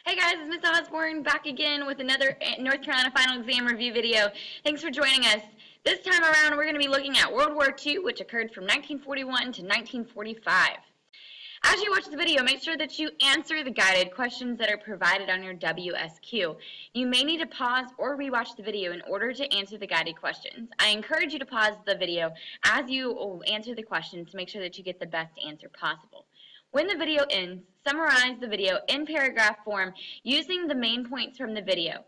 Hey guys, it's Miss Osborne back again with another North Carolina final exam review video. Thanks for joining us. This time around we're going to be looking at World War II, which occurred from 1941 to 1945. As you watch the video, make sure that you answer the guided questions that are provided on your WSQ. You may need to pause or rewatch the video in order to answer the guided questions. I encourage you to pause the video as you answer the questions to make sure that you get the best answer possible. When the video ends, summarize the video in paragraph form using the main points from the video.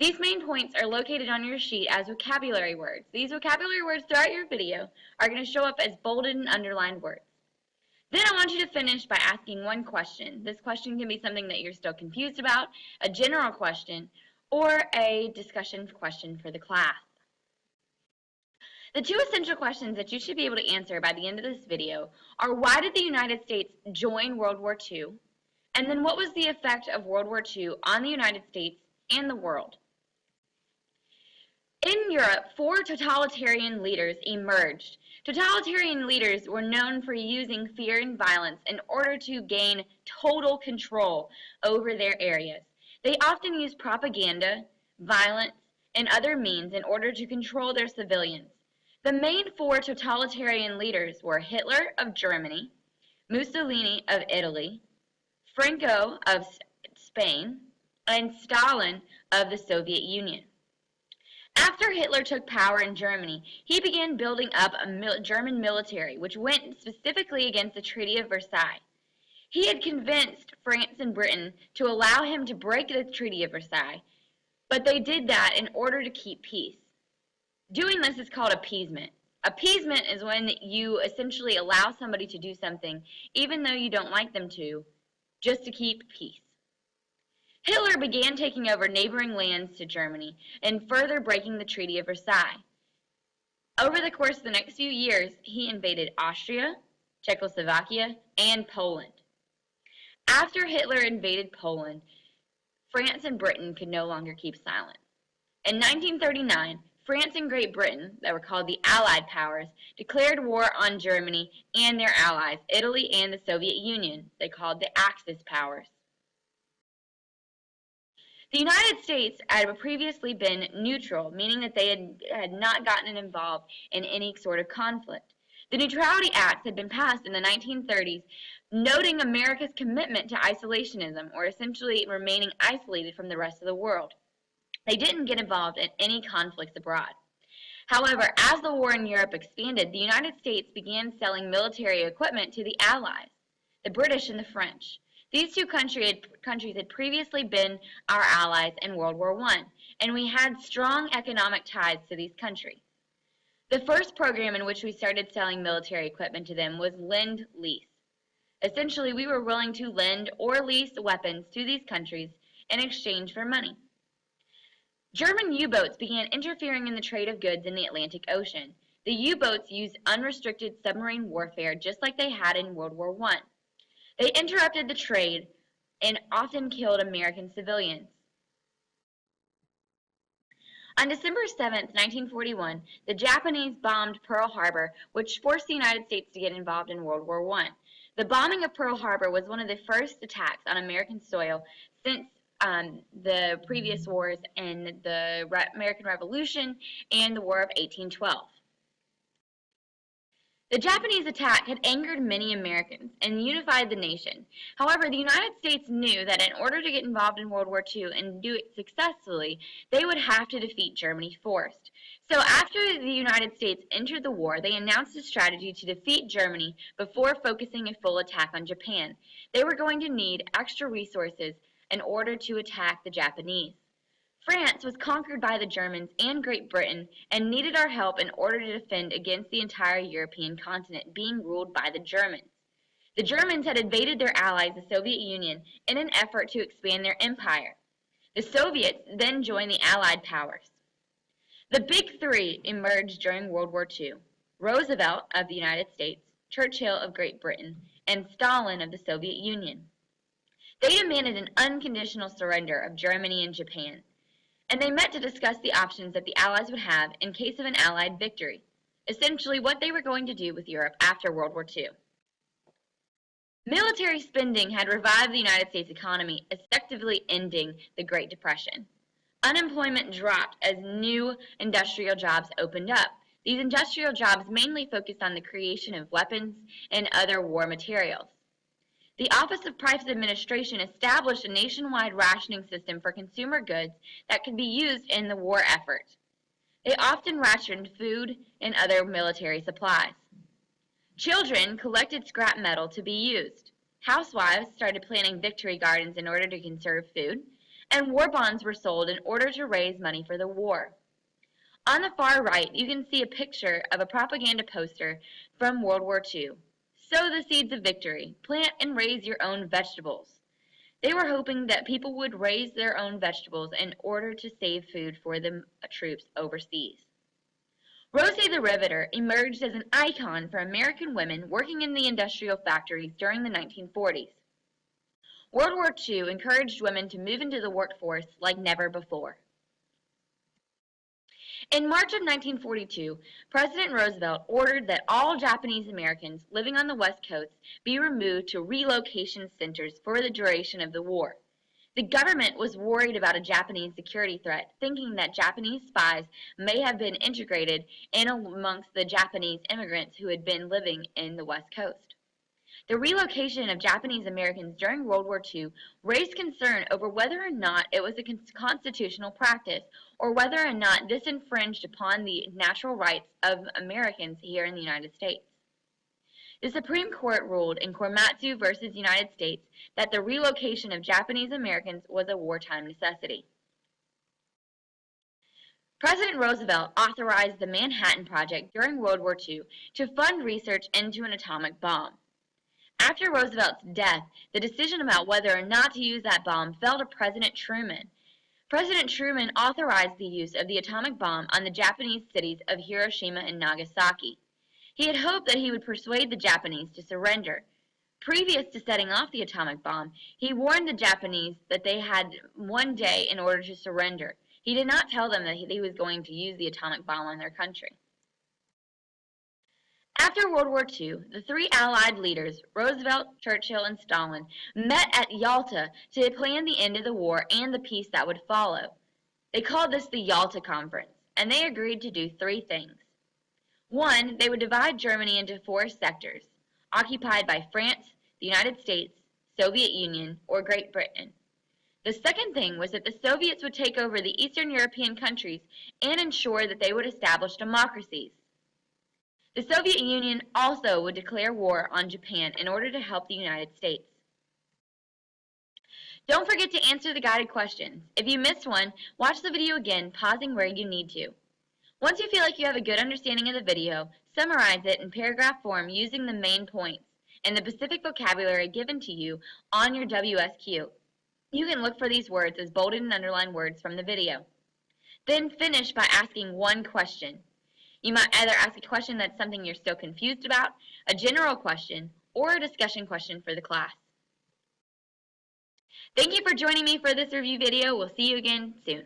These main points are located on your sheet as vocabulary words. These vocabulary words throughout your video are going to show up as bolded and underlined words. Then I want you to finish by asking one question. This question can be something that you're still confused about, a general question, or a discussion question for the class. The two essential questions that you should be able to answer by the end of this video are: why did the United States join World War II? And then what was the effect of World War II on the United States and the world? In Europe, four totalitarian leaders emerged. Totalitarian leaders were known for using fear and violence in order to gain total control over their areas. They often used propaganda, violence, and other means in order to control their civilians. The main four totalitarian leaders were Hitler of Germany, Mussolini of Italy, Franco of Spain, and Stalin of the Soviet Union. After Hitler took power in Germany, he began building up a German military, which went specifically against the Treaty of Versailles. He had convinced France and Britain to allow him to break the Treaty of Versailles, but they did that in order to keep peace. Doing this is called appeasement. Appeasement is when you essentially allow somebody to do something, even though you don't like them to, just to keep peace. Hitler began taking over neighboring lands to Germany and further breaking the Treaty of Versailles. Over the course of the next few years, he invaded Austria, Czechoslovakia, and Poland. After Hitler invaded Poland, France and Britain could no longer keep silent. In 1939, France and Great Britain, that were called the Allied powers, declared war on Germany and their allies, Italy and the Soviet Union. They called the Axis powers. The United States had previously been neutral, meaning that they had not gotten involved in any sort of conflict. The Neutrality Acts had been passed in the 1930s, noting America's commitment to isolationism, or essentially remaining isolated from the rest of the world. They didn't get involved in any conflicts abroad. However, as the war in Europe expanded, the United States began selling military equipment to the Allies, the British and the French. These two countries had previously been our allies in World War I, and we had strong economic ties to these countries. The first program in which we started selling military equipment to them was Lend-Lease. Essentially, we were willing to lend or lease weapons to these countries in exchange for money. German U-boats began interfering in the trade of goods in the Atlantic Ocean. The U-boats used unrestricted submarine warfare just like they had in World War I. They interrupted the trade and often killed American civilians. On December 7, 1941, the Japanese bombed Pearl Harbor, which forced the United States to get involved in World War I. The bombing of Pearl Harbor was one of the first attacks on American soil since the previous wars in the American Revolution and the War of 1812. The Japanese attack had angered many Americans and unified the nation. However, the United States knew that in order to get involved in World War II and do it successfully, they would have to defeat Germany first. So after the United States entered the war, they announced a strategy to defeat Germany before focusing a full attack on Japan. They were going to need extra resources in order to attack the Japanese. France was conquered by the Germans and Great Britain and needed our help in order to defend against the entire European continent being ruled by the Germans. The Germans had invaded their allies, the Soviet Union, in an effort to expand their empire. The Soviets then joined the Allied powers. The Big Three emerged during World War II: Roosevelt of the United States, Churchill of Great Britain, and Stalin of the Soviet Union. They demanded an unconditional surrender of Germany and Japan, and they met to discuss the options that the Allies would have in case of an Allied victory, essentially what they were going to do with Europe after World War II. Military spending had revived the United States economy, effectively ending the Great Depression. Unemployment dropped as new industrial jobs opened up. These industrial jobs mainly focused on the creation of weapons and other war materials. The Office of Price Administration established a nationwide rationing system for consumer goods that could be used in the war effort. They often rationed food and other military supplies. Children collected scrap metal to be used. Housewives started planting victory gardens in order to conserve food, and war bonds were sold in order to raise money for the war. On the far right, you can see a picture of a propaganda poster from World War II. Sow the seeds of victory. Plant and raise your own vegetables. They were hoping that people would raise their own vegetables in order to save food for the troops overseas. Rosie the Riveter emerged as an icon for American women working in the industrial factories during the 1940s. World War II encouraged women to move into the workforce like never before. In March of 1942, President Roosevelt ordered that all Japanese Americans living on the West Coast be removed to relocation centers for the duration of the war. The government was worried about a Japanese security threat, thinking that Japanese spies may have been integrated in amongst the Japanese immigrants who had been living in the West Coast. The relocation of Japanese Americans during World War II raised concern over whether or not it was a constitutional practice or whether or not this infringed upon the natural rights of Americans here in the United States. The Supreme Court ruled in Korematsu versus United States that the relocation of Japanese Americans was a wartime necessity. President Roosevelt authorized the Manhattan Project during World War II to fund research into an atomic bomb. After Roosevelt's death, the decision about whether or not to use that bomb fell to President Truman. President Truman authorized the use of the atomic bomb on the Japanese cities of Hiroshima and Nagasaki. He had hoped that he would persuade the Japanese to surrender. Previous to setting off the atomic bomb, he warned the Japanese that they had one day in order to surrender. He did not tell them that he was going to use the atomic bomb on their country. After World War II, the three Allied leaders, Roosevelt, Churchill, and Stalin, met at Yalta to plan the end of the war and the peace that would follow. They called this the Yalta Conference, and they agreed to do three things. One, they would divide Germany into four sectors, occupied by France, the United States, Soviet Union, or Great Britain. The second thing was that the Soviets would take over the Eastern European countries and ensure that they would establish democracies. The Soviet Union also would declare war on Japan in order to help the United States. Don't forget to answer the guided questions. If you missed one, watch the video again, pausing where you need to. Once you feel like you have a good understanding of the video, summarize it in paragraph form using the main points and the specific vocabulary given to you on your WSQ. You can look for these words as bolded and underlined words from the video. Then finish by asking one question. You might either ask a question that's something you're still confused about, a general question, or a discussion question for the class. Thank you for joining me for this review video. We'll see you again soon.